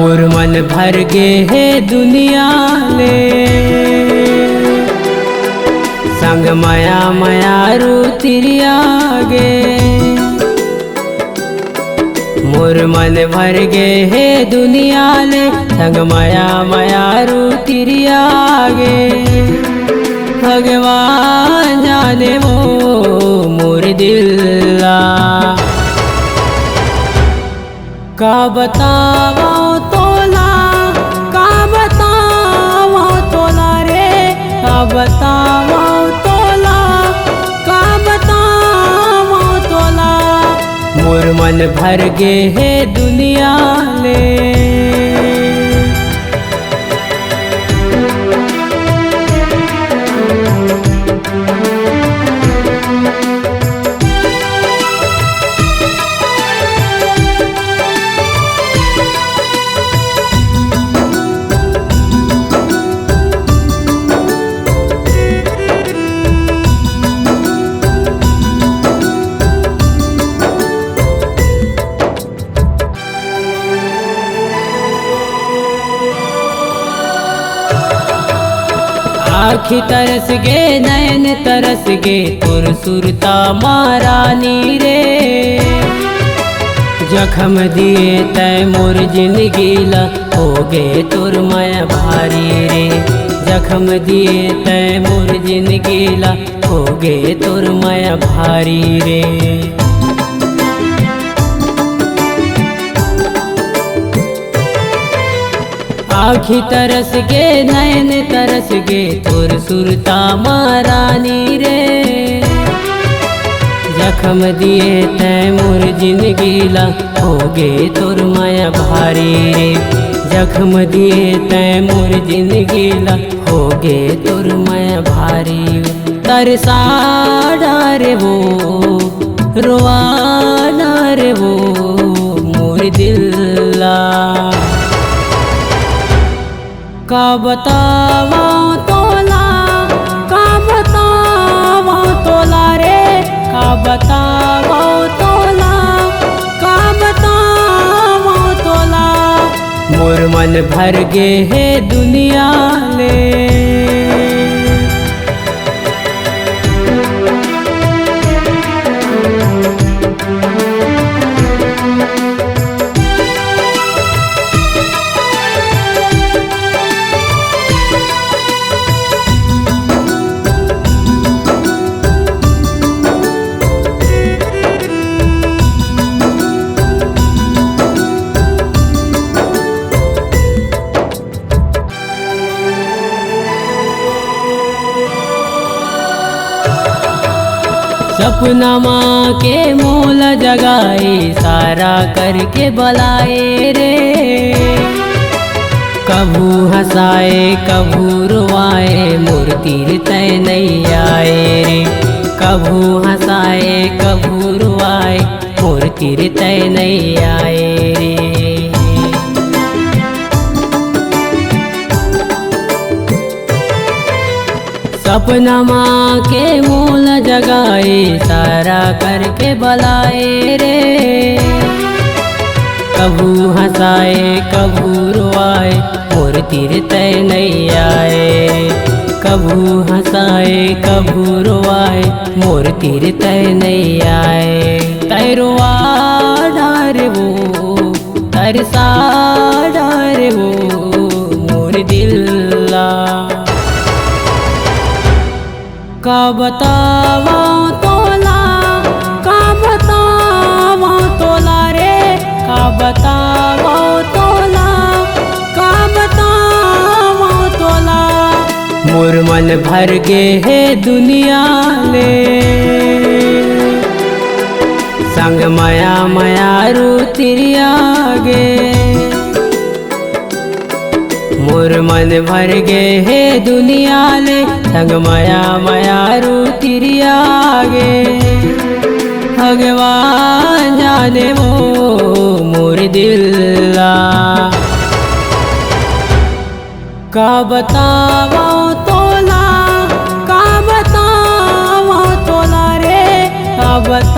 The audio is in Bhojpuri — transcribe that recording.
मोर मन भर गे है दुनिया ले संग माया माया रू तिरिया गे। मोर मन भर गे है दुनिया ले संग माया माया रू तिरिया गे। भगवान जाने वो मोर दिला का बतावा तोला, का बतावा तोला रे, का बतावा तोला, का बतावा तोला। मोर मन भर गे है दुनिया ले आखी तरस गे नयन तरस गे तुर सुरता महारानी रे। जखम दिए तय मोर जिंदगी ला हो गे तुर माया भारी रे। जखम दिए तय मोर जिंदगी ला हो गे तुर माया भारी रे। आखी तरस गे नयन तरस गे तुर सुरता महारानी रे। जखम दिए तय मोर जिंदगी ला हो गे तुर माया भारी रे। जखम दिए तय मोर जिंदगी ला हो गे तुर माया भारी। तरसा डारे वो रोआ डारे वो मोर दिला का बतावा तोला, का बतावा तोला रे, का बतावा तोला, का बतावा तोला। मोर मन भर गे है दुनिया ले सपना माँ के मोल जगाए सारा करके बलाए रे। कभू हंसाए कभू रुआए मोर तीर तय नहीं आए रे। कभू हंसाए कभू रुआए मोर तीर तय नहीं आए रे। सपना माँ के मूल जगाए सारा करके बलाए रे। कभू हंसाए कभू रुआए मोर तीर तय नहीं आए। कभू हंसाए कभू रुआए मोर तीर तय नहीं आए। तय रुआ डारे वो तरसा डारे वो मोर दिला का बतावा तोला, का बतावा तोला रे, का बतावा तोला, का बतावा तोला। मोर मन भर गे है दुनिया ले संग माया माया रू तिरिया गे। मोर मन भर गे है दुनिया ले संग माया माया रू तिरिया गे। भगवान जाने वो मोर दिला का बतावा तोला, का बतावा तोला रे, का बतावा